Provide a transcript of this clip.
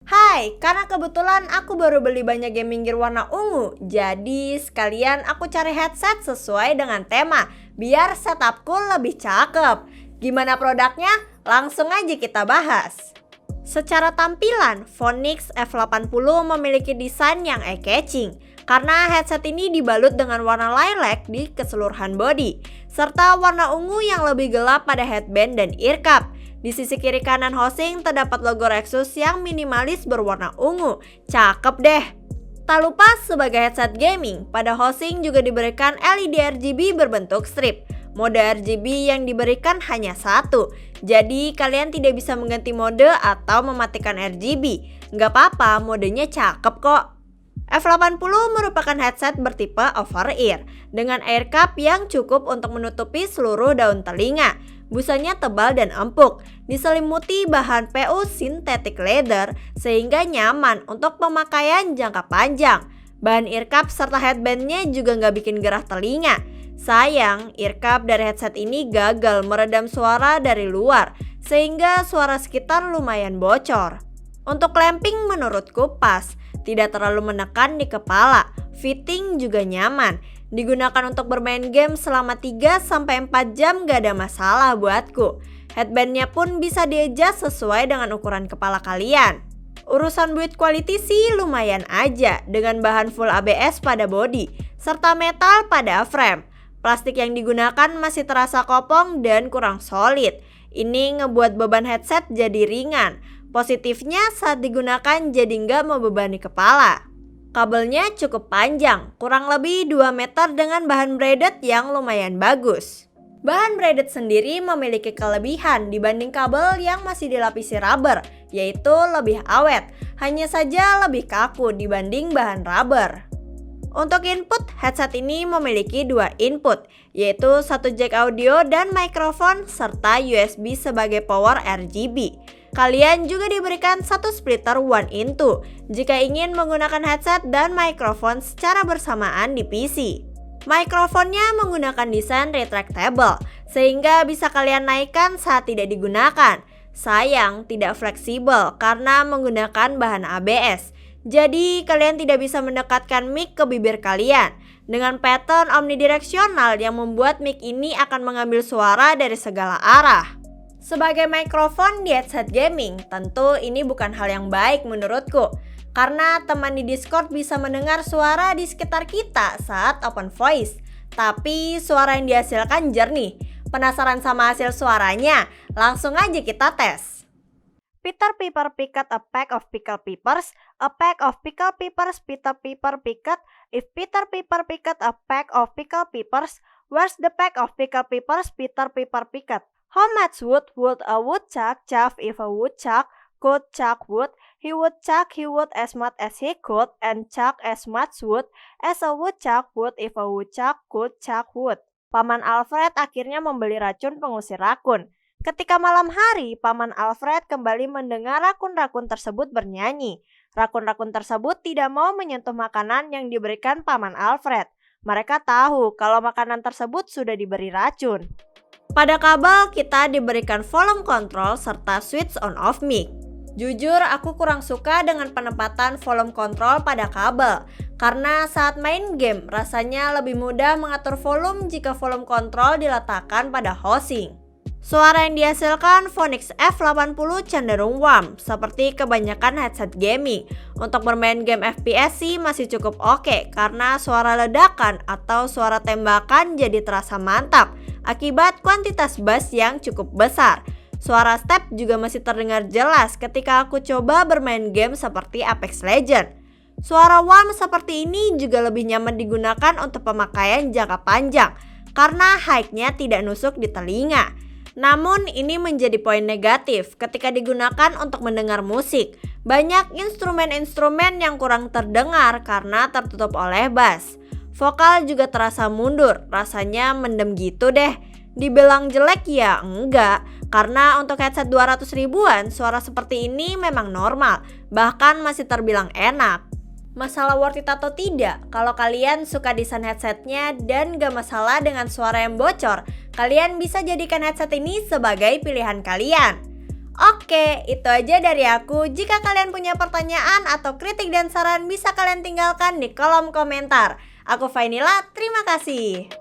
Hai, karena kebetulan aku baru beli banyak gaming gear warna ungu, jadi sekalian aku cari headset sesuai dengan tema, biar setupku lebih cakep. Gimana produknya? Langsung aja kita bahas. Secara tampilan, Phoenix F80 memiliki desain yang eye-catching karena headset ini dibalut dengan warna lilac di keseluruhan bodi, serta warna ungu yang lebih gelap pada headband dan ear cup. Di sisi kiri kanan housing terdapat logo Rexus yang minimalis berwarna ungu. Cakep deh! Tak lupa sebagai headset gaming, pada housing juga diberikan LED RGB berbentuk strip. Mode RGB yang diberikan hanya satu, jadi kalian tidak bisa mengganti mode atau mematikan RGB. Nggak apa-apa, modenya cakep kok. F80 merupakan headset bertipe over-ear dengan ear cup yang cukup untuk menutupi seluruh daun telinga. Busanya tebal dan empuk, diselimuti bahan PU synthetic leather sehingga nyaman untuk pemakaian jangka panjang. Bahan ear cup serta headbandnya juga nggak bikin gerah telinga. Sayang, ear cup dari headset ini gagal meredam suara dari luar, sehingga suara sekitar lumayan bocor. Untuk clamping menurutku pas, tidak terlalu menekan di kepala, fitting juga nyaman. Digunakan untuk bermain game selama 3-4 jam gak ada masalah buatku. Headbandnya pun bisa di-adjust sesuai dengan ukuran kepala kalian. Urusan build quality sih lumayan aja dengan bahan full ABS pada bodi, serta metal pada frame. Plastik yang digunakan masih terasa kopong dan kurang solid. Ini ngebuat beban headset jadi ringan. Positifnya saat digunakan jadi nggak membebani kepala. Kabelnya cukup panjang, kurang lebih 2 meter dengan bahan braided yang lumayan bagus. Bahan braided sendiri memiliki kelebihan dibanding kabel yang masih dilapisi rubber, yaitu lebih awet, hanya saja lebih kaku dibanding bahan rubber. Untuk input, headset ini memiliki 2 input, yaitu satu jack audio dan mikrofon serta USB sebagai power RGB. Kalian juga diberikan satu splitter 1-in-2 jika ingin menggunakan headset dan mikrofon secara bersamaan di PC. Mikrofonnya menggunakan desain retractable sehingga bisa kalian naikkan saat tidak digunakan. Sayang, tidak fleksibel karena menggunakan bahan ABS. Jadi kalian tidak bisa mendekatkan mic ke bibir kalian. Dengan pattern omnidireksional yang membuat mic ini akan mengambil suara dari segala arah. Sebagai mikrofon di headset gaming, tentu ini bukan hal yang baik menurutku. Karena teman di Discord bisa mendengar suara di sekitar kita saat open voice. Tapi suara yang dihasilkan jernih. Penasaran sama hasil suaranya? Langsung aja kita tes. Peter Piper picked a pack of pickled peppers. A pack of pickled peppers. Peter Piper picked. If Peter Piper picked a pack of pickled peppers, where's the pack of pickled peppers Peter Piper picked? How much would a woodchuck chuck if a woodchuck could chuck wood? He would chuck wood as much as he could and chuck as much wood as a woodchuck would if a woodchuck could chuck wood. Paman Alfred akhirnya membeli racun pengusir rakun. Ketika malam hari, Paman Alfred kembali mendengar rakun-rakun tersebut bernyanyi. Rakun-rakun tersebut tidak mau menyentuh makanan yang diberikan Paman Alfred. Mereka tahu kalau makanan tersebut sudah diberi racun. Pada kabel kita diberikan volume control serta switch on off mic. Jujur aku kurang suka dengan penempatan volume control pada kabel karena saat main game rasanya lebih mudah mengatur volume jika volume control diletakkan pada housing. Suara yang dihasilkan Phoenix F80 cenderung warm seperti kebanyakan headset gaming. Untuk bermain game FPS sih masih cukup oke karena suara ledakan atau suara tembakan jadi terasa mantap akibat kuantitas bass yang cukup besar. Suara step juga masih terdengar jelas ketika aku coba bermain game seperti Apex Legends. Suara warm seperti ini juga lebih nyaman digunakan untuk pemakaian jangka panjang karena high-nya tidak nusuk di telinga. Namun ini menjadi poin negatif ketika digunakan untuk mendengar musik. Banyak instrumen-instrumen yang kurang terdengar karena tertutup oleh bass. Vokal juga terasa mundur, rasanya mendem gitu deh. Dibilang jelek ya enggak, karena untuk headset 200 ribuan suara seperti ini memang normal, bahkan masih terbilang enak. Masalah worth it atau tidak, kalau kalian suka desain headsetnya dan gak masalah dengan suara yang bocor, kalian bisa jadikan headset ini sebagai pilihan kalian. Oke, itu aja dari aku. Jika kalian punya pertanyaan atau kritik dan saran bisa kalian tinggalkan di kolom komentar. Aku Fainila, terima kasih.